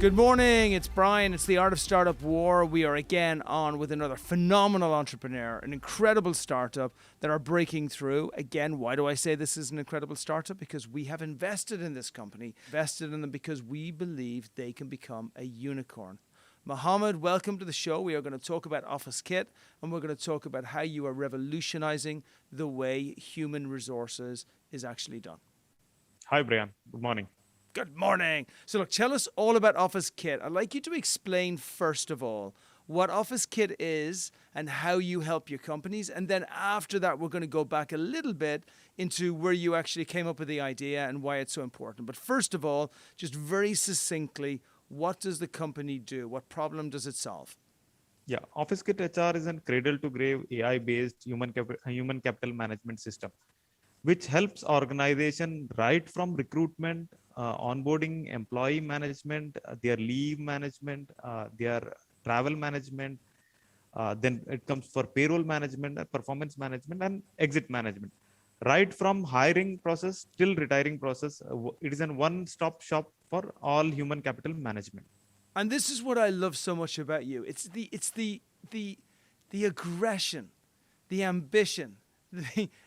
Good morning, it's Brian. It's the Art of Startup War. We are again on with another phenomenal entrepreneur, an incredible startup that are breaking through. Again, why do I say this is an incredible startup? Because we have invested in this company, invested in them because we believe they can become a unicorn. Mohammed, welcome to the show. We are going to talk about Office Kit, and we're going to talk about how you are revolutionizing the way human resources is actually done. Hi, Brian. Good morning. Good morning. So look, tell us all about Office Kit. I'd like you to explain, first of all, what Office Kit is and how you help your companies. And then after that, we're going to go back a little bit into where you actually came up with the idea and why it's so important. But first of all, just very succinctly, what does the company do? What problem does it solve? Yeah, Office Kit HR is a cradle-to-grave AI-based human capital management system, which helps organization right from recruitment, onboarding, employee management, their leave management, their travel management. Then it comes for payroll management, performance management, and exit management. Right from hiring process till retiring process, it is a one-stop shop for all human capital management. And this is what I love so much about you. It's the aggression, the ambition,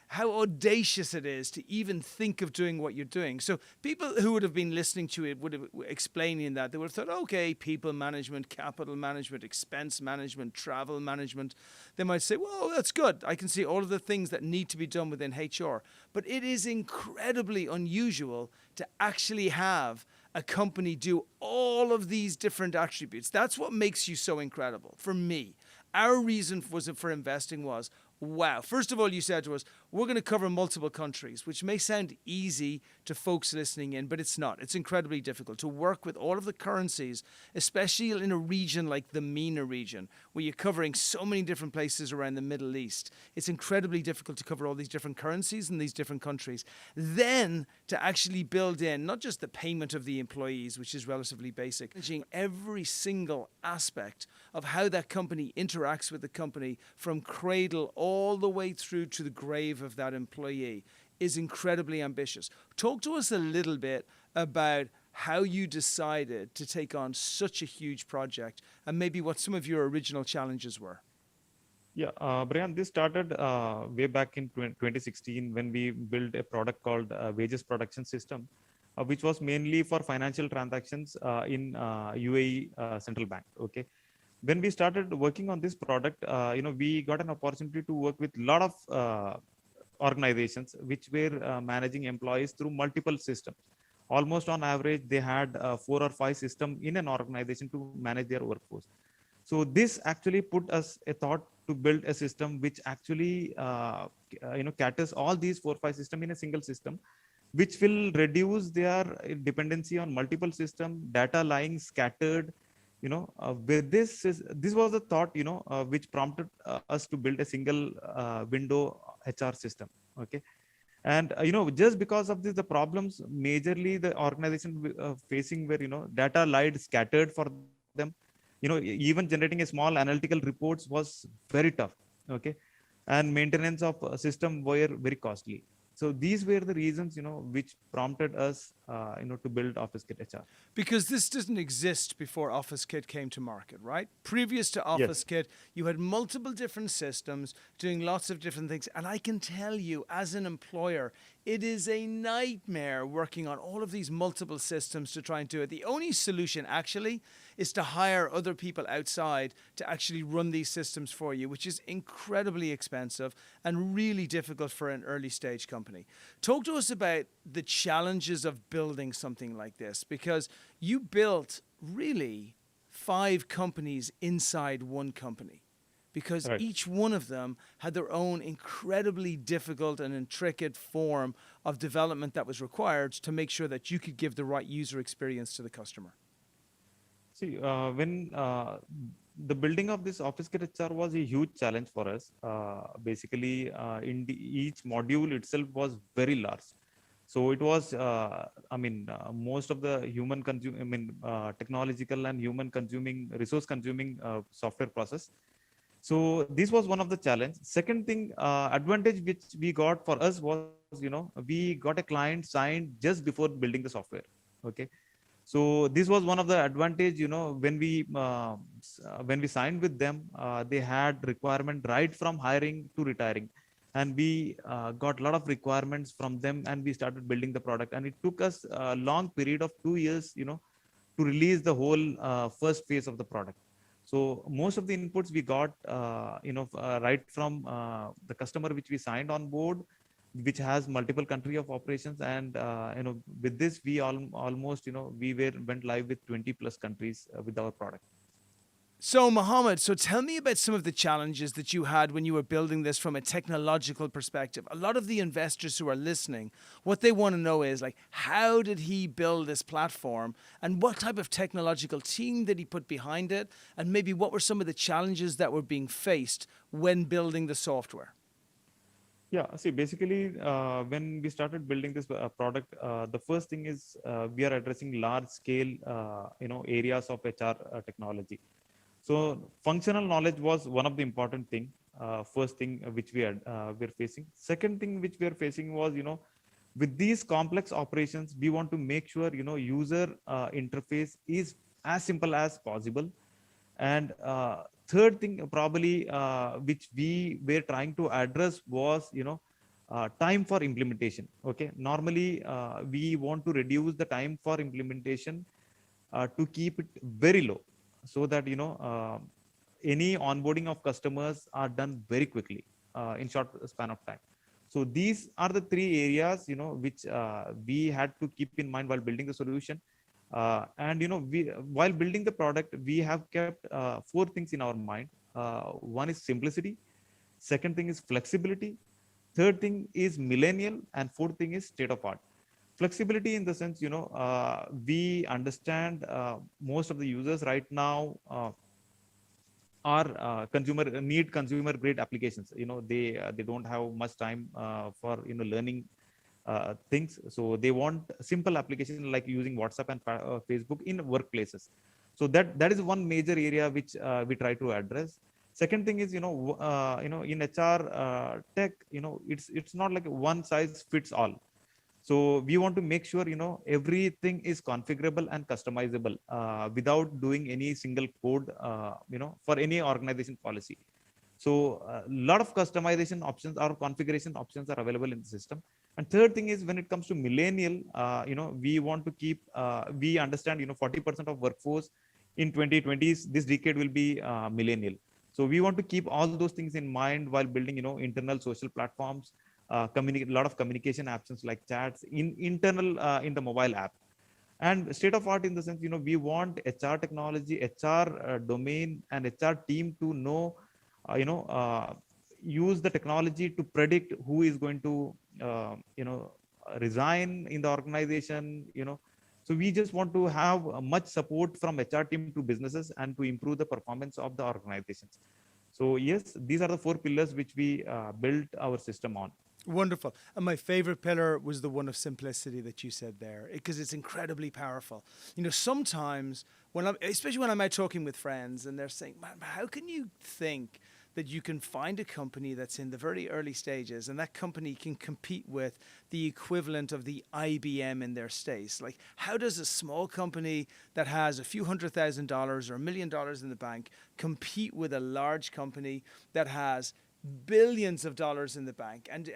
how audacious it is to even think of doing what you're doing. So people who would have been listening to it would have explaining that they would have thought, okay, people management, capital management, expense management, travel management. They might say, well, that's good. I can see all of the things that need to be done within HR. But it is incredibly unusual to actually have a company do all of these different attributes. That's what makes you so incredible for me. Our reason for investing was, wow. First of all, you said to us, we're going to cover multiple countries, which may sound easy to folks listening in, but it's not. It's incredibly difficult to work with all of the currencies, especially in a region like the MENA region, where you're covering so many different places around the Middle East. It's incredibly difficult to cover all these different currencies in these different countries. Then to actually build in not just the payment of the employees, which is relatively basic, managing every single aspect of how that company interacts with the company from cradle all the way through to the grave of that employee is incredibly ambitious. Talk to us a little bit about how you decided to take on such a huge project and maybe what some of your original challenges were. Yeah, Brian, this started way back in 2016 when we built a product called Wages Production System, which was mainly for financial transactions in UAE Central Bank. Okay, when we started working on this product, we got an opportunity to work with a lot of organizations which were managing employees through multiple systems. Almost on average, they had 4 or 5 systems in an organization to manage their workforce. So this actually put us a thought to build a system which actually caters all these 4 or 5 systems in a single system, which will reduce their dependency on multiple systems, data lying scattered. With this was the thought which prompted us to build a single window HR system. Okay, and just because of this, the problems majorly the organization facing were data lied scattered for them. Even generating a small analytical reports was very tough. Okay, and maintenance of system were very costly. So these were the reasons which prompted us to build Office Kit HR. Because this doesn't exist before Office Kit came to market, right? Previous to Office Yes. Kit, you had multiple different systems doing lots of different things. And I can tell you, as an employer, it is a nightmare working on all of these multiple systems to try and do it. The only solution actually is to hire other people outside to actually run these systems for you, which is incredibly expensive and really difficult for an early stage company. Talk to us about the challenges of building something like this, because you built really 5 companies inside one company, because Right. each one of them had their own incredibly difficult and intricate form of development that was required to make sure that you could give the right user experience to the customer. See, when the building of this Office Kit HR was a huge challenge for us. Basically, each module itself was very large. So it was, most of the technological and human consuming, resource consuming software process. So this was one of the challenge. Second thing, advantage which we got for us was, we got a client signed just before building the software. Okay. So this was one of the advantage, when we signed with them, they had requirement right from hiring to retiring, and we got a lot of requirements from them, and we started building the product, and it took us a long period of 2 years, to release the whole first phase of the product. So most of the inputs we got, right from the customer which we signed on board, which has multiple country of operations, and with this we almost, we went live with 20 plus countries with our product. So, Mohammed, so tell me about some of the challenges that you had when you were building this from a technological perspective. A lot of the investors who are listening, what they want to know is like, how did he build this platform and what type of technological team did he put behind it? And maybe what were some of the challenges that were being faced when building the software? Yeah, see, basically, when we started building this product, the first thing is we are addressing large scale, areas of HR technology. So functional knowledge was one of the important thing. First thing which we're facing. Second thing which we are facing was, with these complex operations, we want to make sure, user interface is as simple as possible. And third thing probably, which we were trying to address was, time for implementation. Okay, normally we want to reduce the time for implementation to keep it very low, so that any onboarding of customers are done very quickly in short span of time. So these are the three areas, which we had to keep in mind while building the solution. And we, while building the product, we have kept four things in our mind. One is simplicity, second thing is flexibility, third thing is millennial, and fourth thing is state of art. Flexibility in the sense, we understand most of the users right now are consumer grade applications. They don't have much time for learning things. So they want simple application like using WhatsApp and Facebook in workplaces. So that is one major area which we try to address. Second thing is, in HR tech, it's not like one size fits all. So we want to make sure, everything is configurable and customizable without doing any single code, for any organization policy. So a lot of customization options or configuration options are available in the system. And third thing is, when it comes to millennial, we want to keep, we understand, 40% of workforce in 2020s, this decade will be millennial. So we want to keep all those things in mind while building, internal social platforms, communicate a lot of communication options like chats in internal in the mobile app. And state of art in the sense, we want HR technology, HR domain, and HR team to know, use the technology to predict who is going to, resign in the organization. So we just want to have much support from HR team to businesses and to improve the performance of the organizations. So yes, these are the four pillars which we built our system on. Wonderful. And my favorite pillar was the one of simplicity that you said there, because it's incredibly powerful. Sometimes especially when I'm out talking with friends and they're saying, man, how can you think that you can find a company that's in the very early stages and that company can compete with the equivalent of the IBM in their space? Like, how does a small company that has a few $100,000 or $1 million in the bank compete with a large company that has billions of dollars in the bank and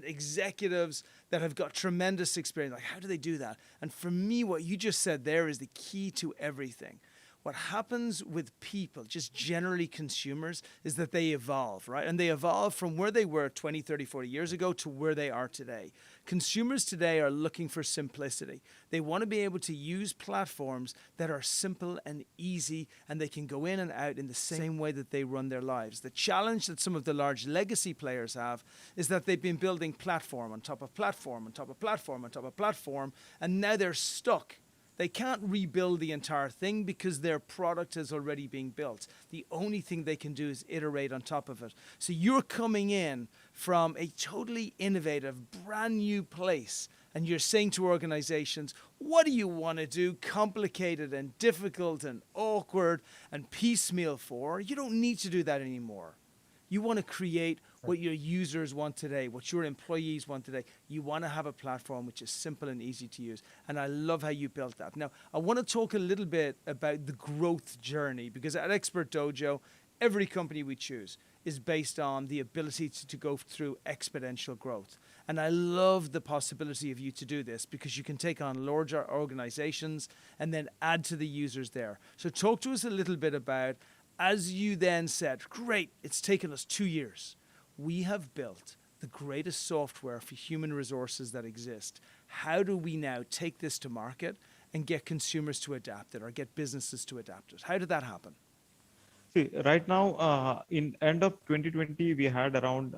executives that have got tremendous experience? Like, how do they do that? And for me, what you just said there is the key to everything. What happens with people, just generally consumers, is that they evolve, right? And they evolve from where they were 20, 30, 40 years ago to where they are today. Consumers today are looking for simplicity. They want to be able to use platforms that are simple and easy, and they can go in and out in the same way that they run their lives. The challenge that some of the large legacy players have is that they've been building platform on top of platform on top of platform on top of platform, and now they're stuck. They can't rebuild the entire thing because their product is already being built. The only thing they can do is iterate on top of it. So you're coming in from a totally innovative, brand new place, and you're saying to organizations, what do you want to do complicated and difficult and awkward and piecemeal for? You don't need to do that anymore. You want to create what your users want today, what your employees want today. You want to have a platform which is simple and easy to use. And I love how you built that. Now, I want to talk a little bit about the growth journey, because at Expert Dojo, every company we choose is based on the ability to go through exponential growth. And I love the possibility of you to do this, because you can take on larger organizations and then add to the users there. So talk to us a little bit about, as you then said, great, it's taken us 2 years. We have built the greatest software for human resources that exist. How do we now take this to market and get consumers to adapt it, or get businesses to adapt it? How did that happen? See, right now, in end of 2020, we had around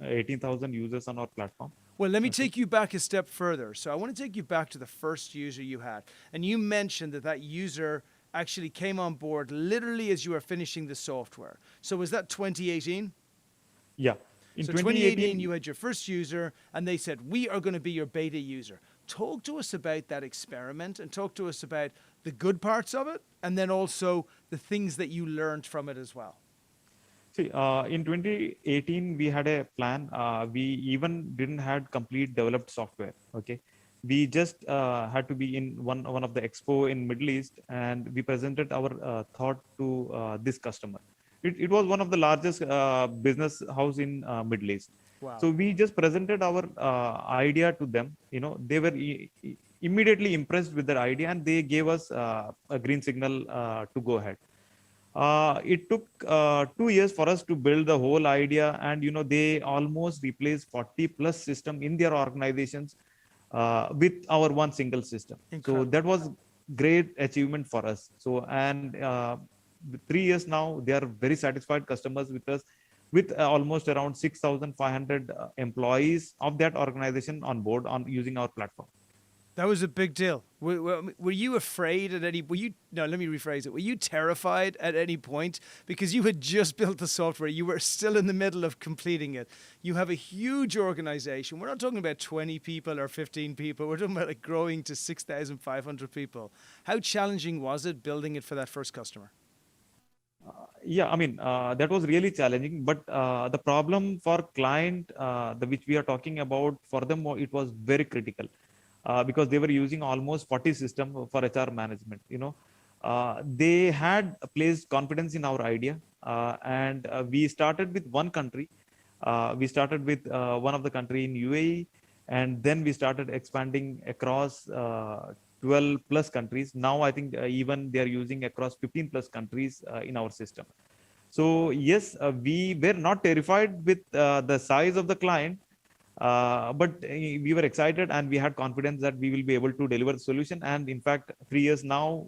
18,000 users on our platform. Well, let me take you back a step further. So I want to take you back to the first user you had. And you mentioned that that user actually came on board literally as you were finishing the software. So was that 2018? Yeah. In So 2018, you had your first user, and they said, we are going to be your beta user. Talk to us about that experiment, and talk to us about the good parts of it, and then also the things that you learned from it as well. See, in 2018, we had a plan. We even didn't had complete developed software. Okay, we just had to be in one of the expo in Middle East, and we presented our thought to this customer. It was one of the largest business house in Middle East. Wow. So we just presented our idea to them. You know, they were immediately impressed with their idea, and they gave us a green signal to go ahead. It took 2 years for us to build the whole idea, and you know, they almost replaced 40 plus system in their organizations with our one single system. Incredible. So that was great achievement for us. So, and 3 years now, they are very satisfied customers with us, with almost around 6,500 employees of that organization on board on using our platform. That was a big deal. Were you afraid at any? No, let me rephrase it. Were you terrified at any point, because you had just built the software? You were still in the middle of completing it. You have a huge organization. We're not talking about 20 people or 15 people. We're talking about like growing to 6,500 people. How challenging was it building it for that first customer? Yeah, I mean, that was really challenging, but the problem for client, which we are talking about, for them, it was very critical. Because they were using almost 40 system for HR management. You know, they had placed confidence in our idea, and we started with one country. We started with one of the country in UAE, and then we started expanding across 12 plus countries. Now I think even they are using across 15 plus countries in our system. So yes, we were not terrified with the size of the client. But we were excited, and we had confidence that we will be able to deliver the solution. And in fact, 3 years now,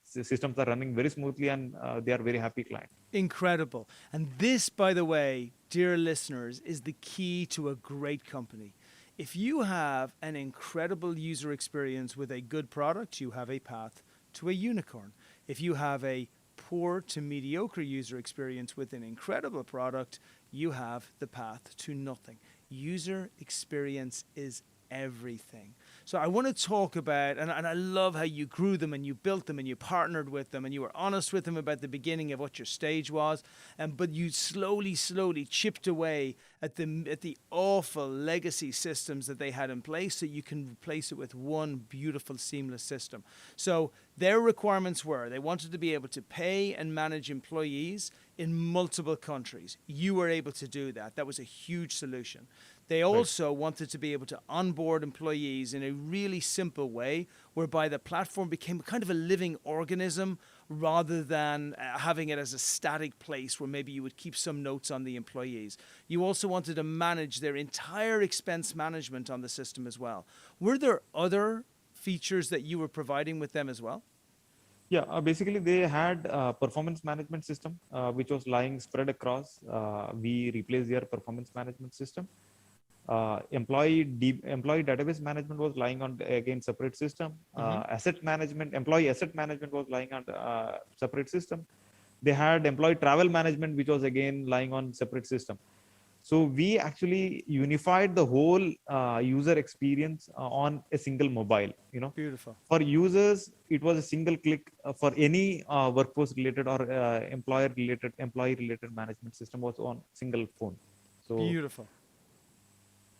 systems are running very smoothly, and they are very happy client. Incredible. And this, by the way, dear listeners, is the key to a great company. If you have an incredible user experience with a good product, you have a path to a unicorn. If you have a poor to mediocre user experience with an incredible product, you have the path to nothing. User experience is everything. So I want to talk about, and I love how you grew them and you built them and you partnered with them and you were honest with them about the beginning of what your stage was, but you slowly chipped away at the awful legacy systems that they had in place, so you can replace it with one beautiful seamless system. So their requirements were, they wanted to be able to pay and manage employees in multiple countries. You were able to do that. That was a huge solution. They also wanted to be able to onboard employees in a really simple way, whereby the platform became kind of a living organism rather than having it as a static place where maybe you would keep some notes on the employees. You also wanted to manage their entire expense management on the system as well. Were there other features that you were providing with them as well? Yeah, basically they had a performance management system, which was lying spread across. We replaced their performance management system. Employee database management was lying on, again, separate system. Employee asset management was lying on separate system. They had employee travel management, which was again lying on separate system. So we actually unified the whole user experience on a single mobile. Beautiful. For users, it was a single click for any workforce related or employee related management system was on single phone. So Beautiful.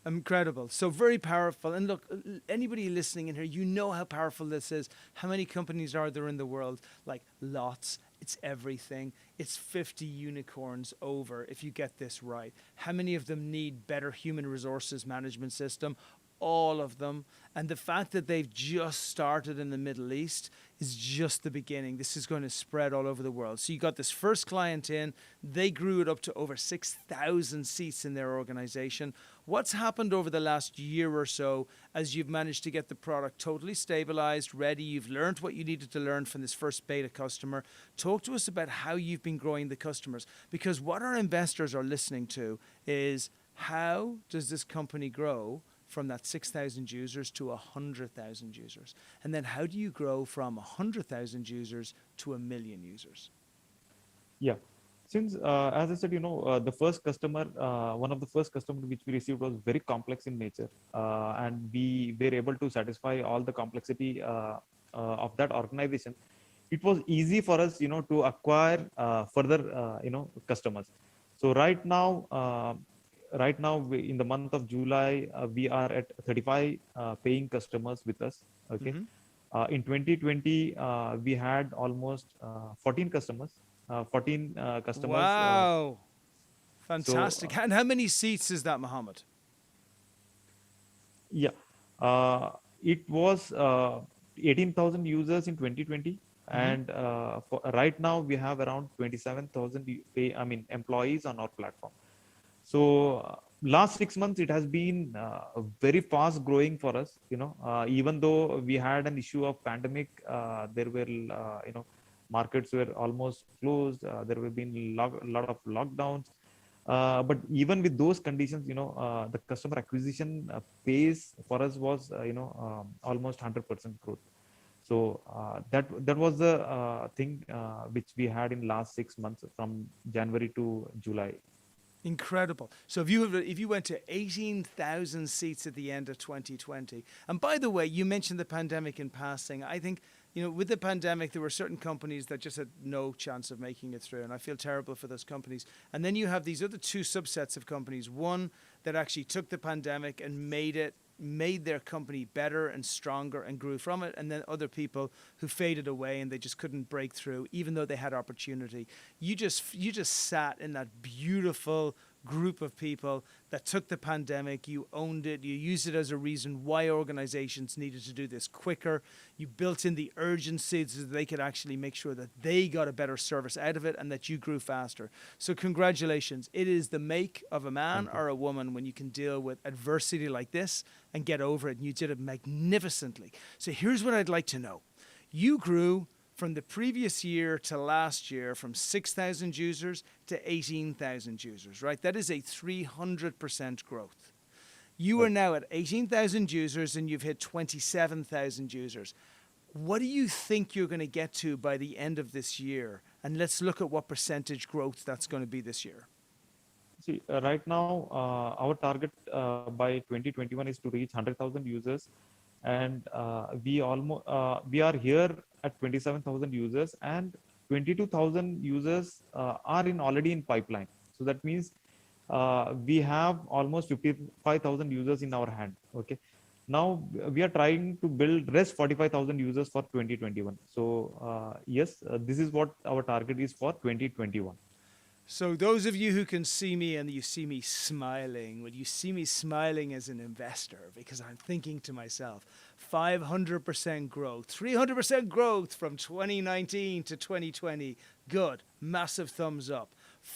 Incredible. So very powerful. And look, anybody listening in here, you know how powerful this is. How many companies are there in the world? Like lots. It's everything. It's 50 unicorns over if you get this right. How many of them need better human resources management system? All of them. And the fact that they've just started in the Middle East is just the beginning. This is going to spread all over the world. So you got this first client in, they grew it up to over 6,000 seats in their organization. What's happened over the last year or so as you've managed to get the product totally stabilized, ready? You've learned what you needed to learn from this first beta customer. Talk to us about how you've been growing the customers, because what our investors are listening to is how does this company grow from that 6,000 users to 100,000 users? And then how do you grow from 100,000 users to 1 million users? yeah, since as I said, the first customer, one of the first customer which we received was very complex in nature, and we were able to satisfy all the complexity of that organization. It was easy for us, to acquire further, customers. So right now in the month of July, we are at 35 paying customers with us. Okay. Mm-hmm. In 2020, we had almost 14 customers. 14 customers. Wow. So Fantastic. And how many seats is that, Mohammed? yeah, it was 18,000 users in 2020, Mm-hmm. and right now we have around 27,000 employees on our platform. So last 6 months, it has been very fast growing for us. Even though we had an issue of pandemic, there were markets were almost closed. There have been a lot of lockdowns. But even with those conditions, the customer acquisition pace for us was almost 100% growth. So that was the thing which we had in last 6 months from January to July. Incredible. So if you went to 18,000 seats at the end of 2020, and by the way, you mentioned the pandemic in passing. I think, with the pandemic, there were certain companies that just had no chance of making it through, and I feel terrible for those companies. And then you have these other two subsets of companies. One that actually took the pandemic and made their company better and stronger and grew from it, and then other people who faded away and they just couldn't break through even though they had opportunity. You just sat in that beautiful group of people that took the pandemic, you owned it, you used it as a reason why organizations needed to do this quicker. You built in the urgency so that they could actually make sure that they got a better service out of it and that you grew faster. So congratulations. It is the make of a man or a woman when you can deal with adversity like this and get over it, and you did it magnificently. So here's what I'd like to know. You grew from the previous year to last year from 6,000 users to 18,000 users, right? That is a 300% growth. You are now at 18,000 users and you've hit 27,000 users. What do you think you're going to get to by the end of this year? And let's look at what percentage growth that's going to be this year. See, right now, our target by 2021 is to reach 100,000 users, and we are here at 27,000 users, and 22,000 users are already in pipeline. So that means we have almost 55,000 users in our hand. Okay. Now we are trying to build rest 45,000 users for 2021. So yes, this is what our target is for 2021. So those of you who can see me and you see me smiling, well, you see me smiling as an investor because I'm thinking to myself, 500% growth, 300% growth from 2019 to 2020. Good, massive thumbs up.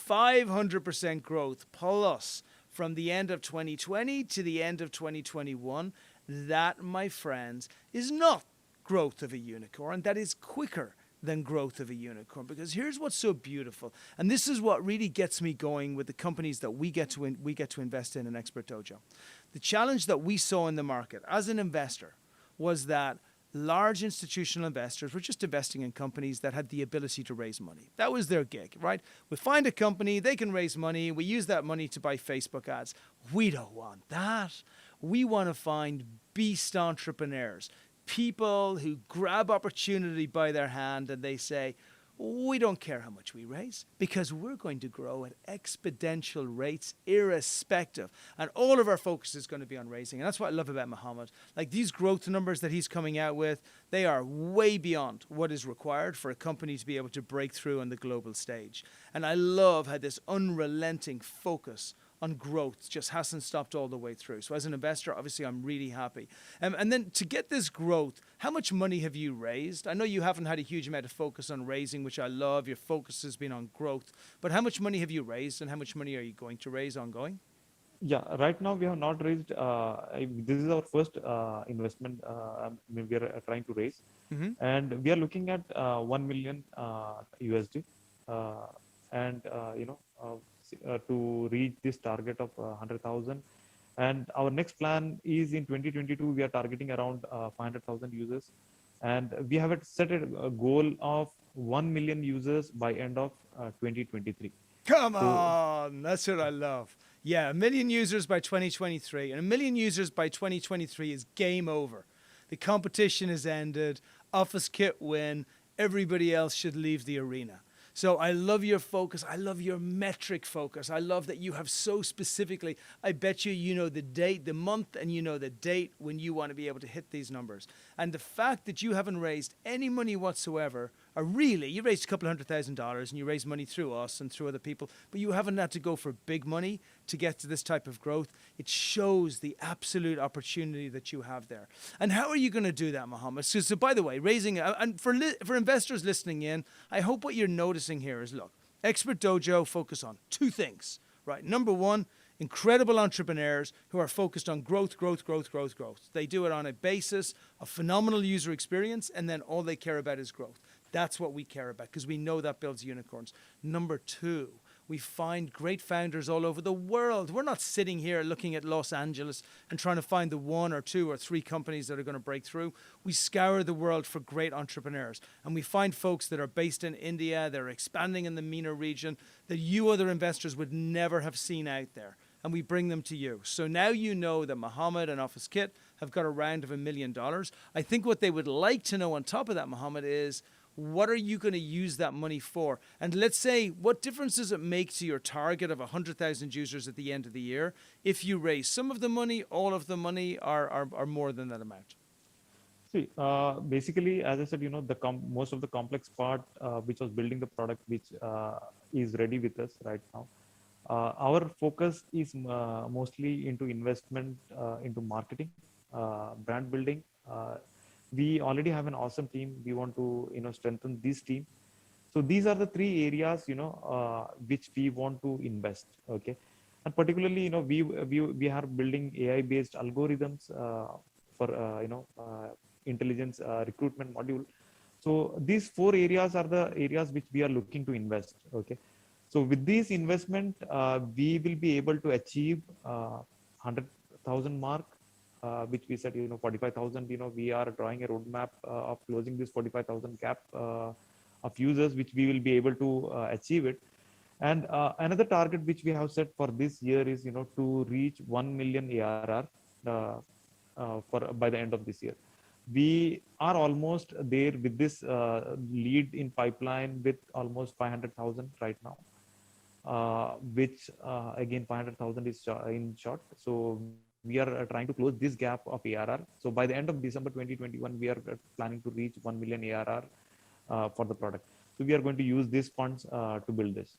500% growth plus from the end of 2020 to the end of 2021. That, my friends, is not growth of a unicorn. That is quicker than growth of a unicorn, because here's what's so beautiful, and this is what really gets me going with the companies that we get to invest in Expert Dojo. The challenge that we saw in the market as an investor was that large institutional investors were just investing in companies that had the ability to raise money. That was their gig, right? We find a company, they can raise money, we use that money to buy Facebook ads. We don't want that. We want to find beast entrepreneurs, people who grab opportunity by their hand and they say, we don't care how much we raise because we're going to grow at exponential rates irrespective. And all of our focus is going to be on raising. And that's what I love about Mohammed. Like these growth numbers that he's coming out with, they are way beyond what is required for a company to be able to break through on the global stage. And I love how this unrelenting focus on growth just hasn't stopped all the way through. So as an investor, obviously, I'm really happy. And then to get this growth, how much money have you raised? I know you haven't had a huge amount of focus on raising, which I love. Your focus has been on growth. But how much money have you raised and how much money are you going to raise ongoing? Yeah, right now we have not raised. This is our first investment we are trying to raise, and we are looking at 1 million USD, and to reach this target of 100,000. And our next plan is in 2022. We are targeting around 500,000 users, and we have set a goal of 1 million users by end of 2023. Come So on, that's what I love. Yeah, 1 million users by 2023. And 1 million users by 2023 is game over. The competition is ended. Office Kit win. Everybody else should leave the arena. So I love your focus. I love your metric focus. I love that you have so specifically, I bet you know the date, the month, and you know the date when you want to be able to hit these numbers. And the fact that you haven't raised any money whatsoever, or really, you raised a couple $100,000 and you raised money through us and through other people, but you haven't had to go for big money to get to this type of growth. It shows the absolute opportunity that you have there. And how are you going to do that, Mohammed? So by the way, raising, and for investors listening in, I hope what you're noticing here is, look, Expert Dojo focus on two things, right? Number one, incredible entrepreneurs who are focused on growth, growth, growth, growth, growth. They do it on a basis of phenomenal user experience, and then all they care about is growth. That's what we care about because we know that builds unicorns. Number two, we find great founders all over the world. We're not sitting here looking at Los Angeles and trying to find the one or two or three companies that are going to break through. We scour the world for great entrepreneurs. And we find folks that are based in India, they're expanding in the MENA region, that you other investors would never have seen out there. And we bring them to you. So now you know that Mohammed and Office Kit have got a round of $1 million. I think what they would like to know on top of that, Mohammed, is what are you going to use that money for? And let's say, what difference does it make to your target of 100,000 users at the end of the year if you raise some of the money, all of the money, or more than that amount? see, basically, as I said, most of the complex part, which was building the product, which is ready with us right now. Our focus is mostly into investment, into marketing, brand building. We already have an awesome team. We want to, strengthen this team. So these are the three areas, which we want to invest. Okay, and particularly, we are building AI-based algorithms for, intelligence recruitment module. So these four areas are the areas which we are looking to invest. Okay, so with this investment, we will be able to achieve 100,000 mark. Which we said, 45,000, we are drawing a roadmap of closing this 45,000 gap of users, which we will be able to achieve it. And another target which we have set for this year is, to reach 1 million ARR by the end of this year. We are almost there with this lead in pipeline with almost 500,000 right now, which again, 500,000 is in short. So we are trying to close this gap of ARR. So by the end of December 2021, we are planning to reach 1 million ARR for the product. So we are going to use these funds to build this.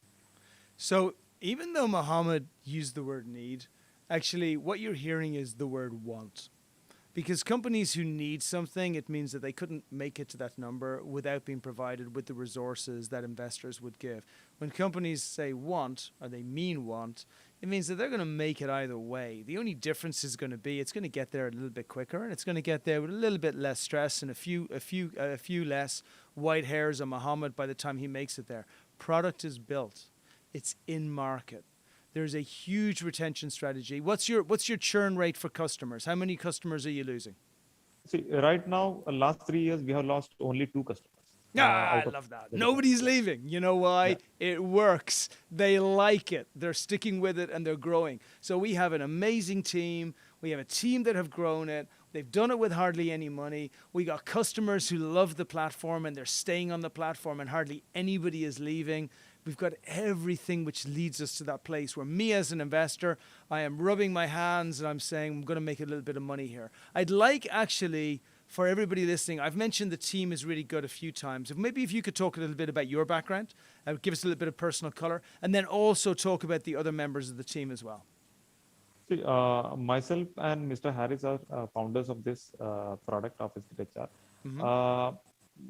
So even though Mohammed used the word need, actually what you're hearing is the word want. Because companies who need something, it means that they couldn't make it to that number without being provided with the resources that investors would give. When companies say want, or they mean want, it means that they're going to make it either way. The only difference is going to be it's going to get there a little bit quicker, and it's going to get there with a little bit less stress and a few less white hairs on Mohammed by the time he makes it there. Product is built. It's in market. There's a huge retention strategy. What's your churn rate for customers? How many customers are you losing? See, right now, last 3 years, we have lost only two customers Ah, I out of love that. 35. Nobody's leaving. You know Yeah. why? It works. They like it. They're sticking with it and they're growing. So we have an amazing team. We have a team that have grown it. They've done it with hardly any money. We got customers who love the platform and they're staying on the platform and hardly anybody is leaving. We've got everything which leads us to that place where me as an investor, I am rubbing my hands and I'm saying, I'm going to make a little bit of money here. I'd like actually for everybody listening, I've mentioned the team is really good a few times. Maybe if you could talk a little bit about your background, give us a little bit of personal color, and then also talk about the other members of the team as well. See, myself and Mr. Harris are founders of this product, Office Kit HR. Mm-hmm.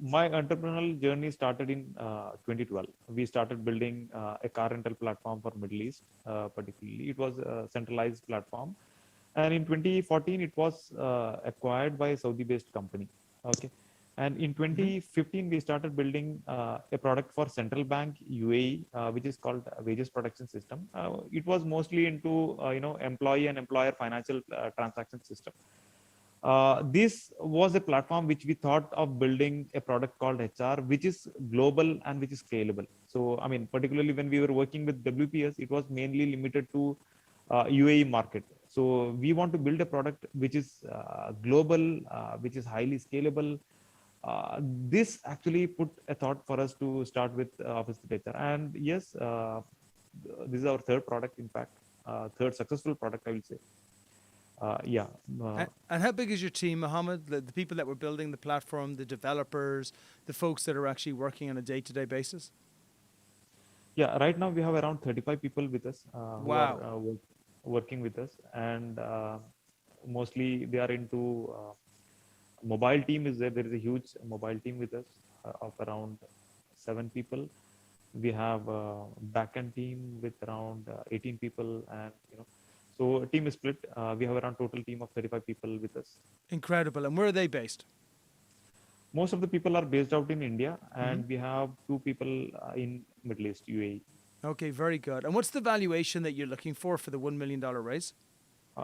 My entrepreneurial journey started in 2012. We started building a car rental platform for Middle East, particularly. It was a centralized platform. And in 2014, it was acquired by a Saudi-based company. Okay. And in Mm-hmm. 2015, we started building a product for Central Bank UAE, which is called Wages Production System. It was mostly into employee and employer financial transaction system. This was a platform which we thought of building a product called HR, which is global and which is scalable. So, I mean, particularly when we were working with WPS, it was mainly limited to UAE market. So we want to build a product which is global, which is highly scalable. This actually put a thought for us to start with Office HR. And yes, this is our third product, in fact, third successful product, I will say. Yeah. And how big is your team, Mohammed? The people that were building the platform, the developers, the folks that are actually working on a day-to-day basis? Yeah, right now we have around 35 people with us who are Wow. working with us, and mostly they are into mobile team is there. There is a huge mobile team with us of around 7 people. We have a backend team with around 18 people, and so a team is split. We have around total team of 35 people with us. Incredible. And where are they based? Most of the people are based out in India, Mm-hmm. and we have 2 people in Middle East, UAE. Okay, very good. And what's the valuation that you're looking for the $1 million raise?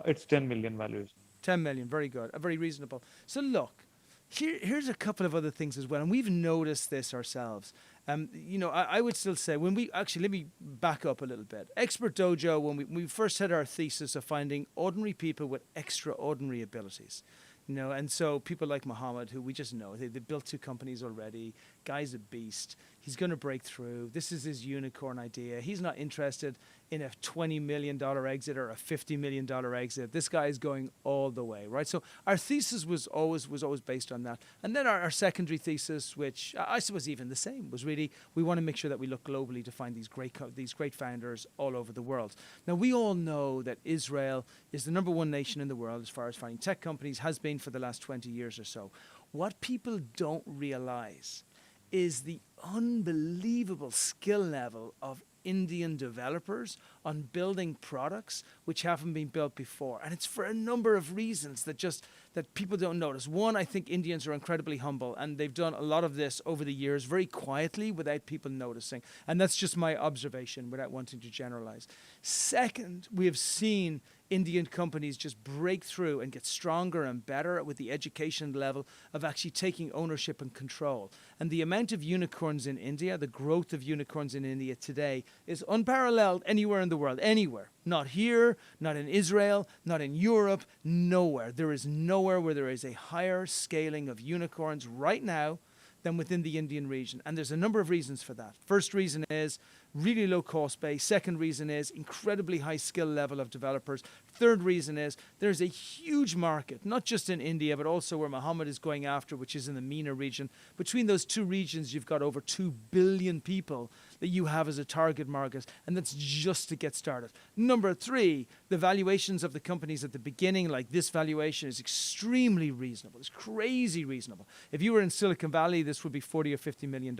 It's 10 million valuation. 10 million, very good, very reasonable. So look, here's a couple of other things as well, and we've noticed this ourselves. I would still say when we actually, let me back up a little bit. Expert Dojo, when we first had our thesis of finding ordinary people with extraordinary abilities. And so people like Mohammed, who we just know, they built 2 companies already. Guy's a beast. He's going to break through. This is his unicorn idea. He's not interested in a $20 million exit or a $50 million exit. This guy is going all the way, right? So our thesis was always based on that. And then our secondary thesis, which I suppose even the same, was really we want to make sure that we look globally to find these great founders all over the world. Now, we all know that Israel is the number 1 nation in the world as far as finding tech companies, has been for the last 20 years or so. What people don't realize is the unbelievable skill level of Indian developers on building products which haven't been built before. And it's for a number of reasons that people don't notice. One, I think Indians are incredibly humble, and they've done a lot of this over the years very quietly without people noticing. And that's just my observation without wanting to generalize. Second, we have seen Indian companies just break through and get stronger and better with the education level of actually taking ownership and control. And the amount of unicorns in India, the growth of unicorns in India today is unparalleled anywhere in the world, anywhere. Not here, not in Israel, not in Europe, nowhere. There is nowhere where there is a higher scaling of unicorns right now than within the Indian region. And there's a number of reasons for that. First reason is really low cost base. Second reason is incredibly high skill level of developers. Third reason is there's a huge market, not just in India, but also where Mohammed is going after, which is in the MENA region. Between those 2 regions, you've got over 2 billion people that you have as a target market, and that's just to get started. Number 3, the valuations of the companies at the beginning, like this valuation, is extremely reasonable. It's crazy reasonable. If you were in Silicon Valley, this would be $40 or $50 million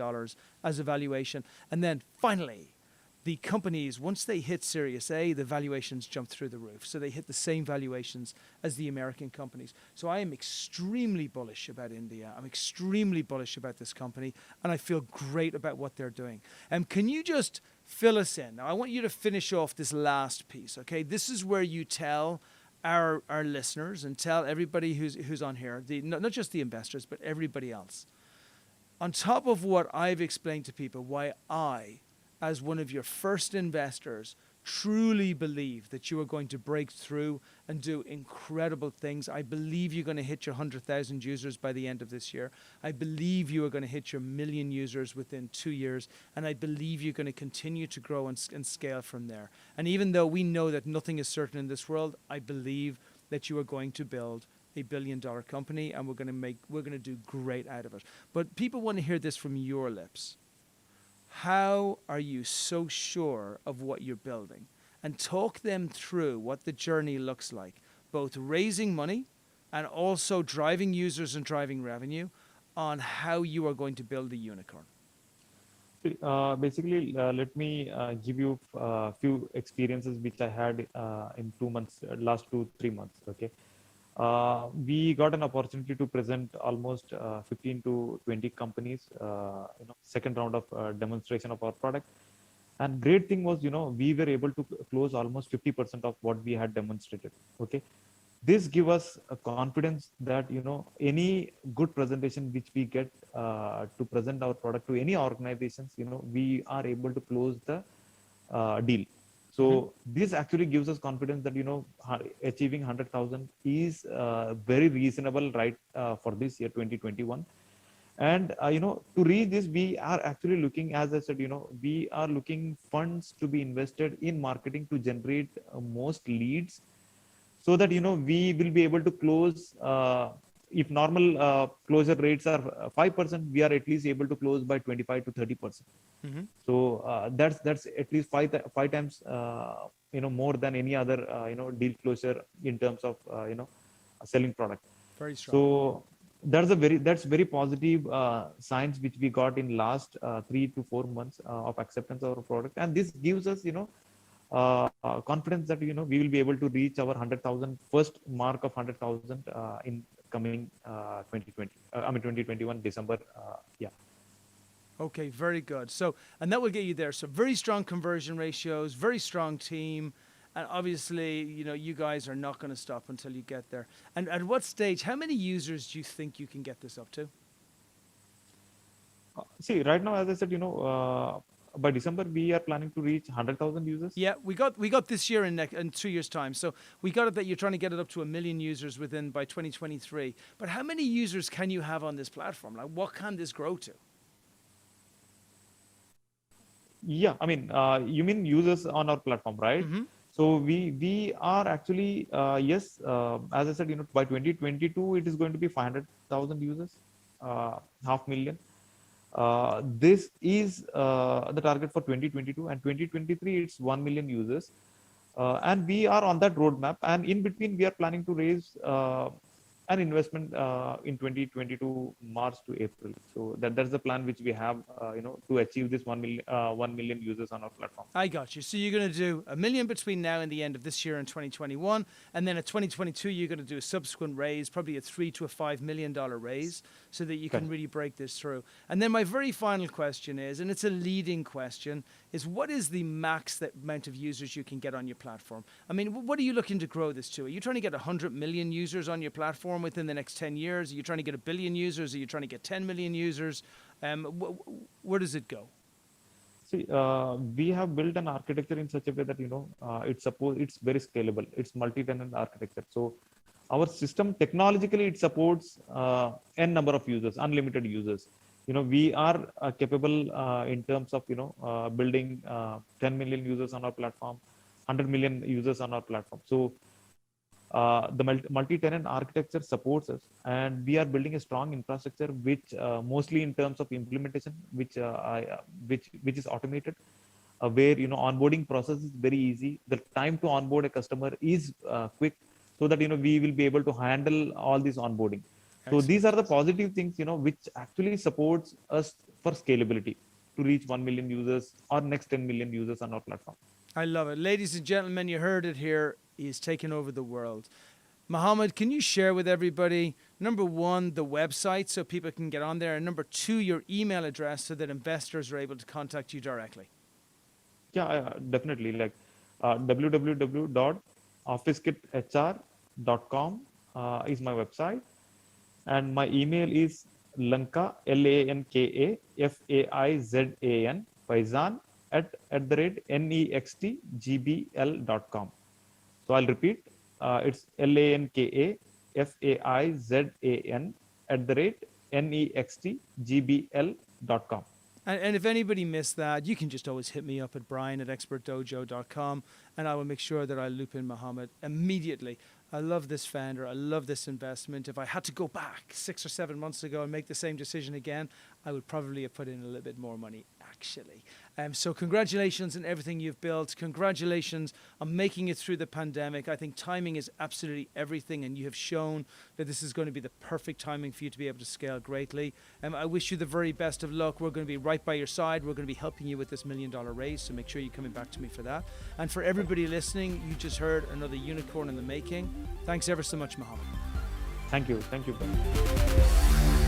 as a valuation. And then finally, the companies, once they hit Series A, the valuations jump through the roof. So they hit the same valuations as the American companies. So I am extremely bullish about India. I'm extremely bullish about this company, and I feel great about what they're doing. Can you just fill us in? Now, I want you to finish off this last piece, okay? This is where you tell our listeners and tell everybody who's on here, not just the investors, but everybody else, on top of what I've explained to people, why I, as one of your first investors, truly believe that you are going to break through and do incredible things. I believe you're going to hit your 100,000 users by the end of this year. I believe you are going to hit your million users within 2 years. And I believe you're going to continue to grow and scale from there. And even though we know that nothing is certain in this world, I believe that you are going to build a billion-dollar company, and we're going to do great out of it. But people want to hear this from your lips. How are you so sure of what you're building? And talk them through what the journey looks like, both raising money and also driving users and driving revenue, on how you are going to build a unicorn. Basically, let me give you a few experiences which I had in 2 months, last 2-3 months. Okay. We got an opportunity to present almost 15 to 20 companies, second round of demonstration of our product. And great thing was, we were able to close almost 50% of what we had demonstrated. Okay. This give us a confidence that, any good presentation which we get to present our product to any organizations, we are able to close the deal. So this actually gives us confidence that achieving 100,000 is very reasonable, right, for this year 2021. And to reach this, we are actually looking, as I said, we are looking funds to be invested in marketing to generate most leads, so that we will be able to close. If normal closure rates are 5%, we are at least able to close by 25 to 30%. Mm-hmm. So that's at least five times more than any other deal closure in terms of selling product. Very strong. So that's very positive signs which we got in last 3 to 4 months of acceptance of our product, and this gives us confidence that we will be able to reach our 100,000 first mark of 100,000 in coming 2021 December. Yeah. Okay, very good. So, and that will get you there. So, very strong conversion ratios, very strong team, and obviously, you guys are not going to stop until you get there. And at what stage, how many users do you think you can get this up to? See, right now, as I said, by December we are planning to reach 100,000 users. Yeah, we got this year in 2 years' time. So we got it that you're trying to get it up to 1 million users by 2023. But how many users can you have on this platform? Like, what can this grow to? Yeah, I mean, you mean users on our platform, right? Mm-hmm. So we are actually yes, as I said, by 2022 it is going to be 500,000 users, 500,000. This is the target for 2022, and 2023 it's 1 million users, and we are on that roadmap. And in between, we are planning to raise an investment in 2022 March to April. So that's the plan which we have, to achieve this 1 million users on our platform. I got you. So you're going to do 1 million between now and the end of this year in 2021, and then at 2022 you're going to do a subsequent raise, probably a $3 to $5 million raise, so that you can really break this through. And then my very final question is, and it's a leading question, is what is the max amount of users you can get on your platform? I mean, what are you looking to grow this to? Are you trying to get 100 million users on your platform within the next 10 years? Are you trying to get 1 billion users? Are you trying to get 10 million users? Where does it go? See, we have built an architecture in such a way that it's very scalable. It's multi-tenant architecture. So our system technologically it supports n number of users, unlimited users. We are capable in terms of building 10 million users on our platform, 100 million users on our platform. So the multi-tenant architecture supports us, and we are building a strong infrastructure which mostly in terms of implementation, which is automated, where onboarding process is very easy. The time to onboard a customer is quick, so that we will be able to handle all this onboarding. So these are the positive things which actually supports us for scalability to reach 1 million users or next 10 million users on our platform. I love it. Ladies and gentlemen, you heard it here. He's taken over the world. Mohammed, can you share with everybody, number one, the website so people can get on there, and number two, your email address so that investors are able to contact you directly? Yeah, definitely. Like www.officekithr Faizan.com is my website, and my email is Lanka Lanka Faizan at nextgbl.com. So I'll repeat. It's Lanka Faizan at nextgbl.com. And if anybody missed that, you can just always hit me up at brian@expertdojo.com, and I will make sure that I loop in Mohammed immediately. I love this founder. I love this investment. If I had to go back 6 or 7 months ago and make the same decision again, I would probably have put in a little bit more money, actually. So congratulations on everything you've built. Congratulations on making it through the pandemic. I think timing is absolutely everything, and you have shown that this is going to be the perfect timing for you to be able to scale greatly. I wish you the very best of luck. We're going to be right by your side. We're going to be helping you with this $1 million raise, so make sure you're coming back to me for that. And for everybody listening, you just heard another unicorn in the making. Thanks ever so much, Mohammed. Thank you. Thank you, Ben.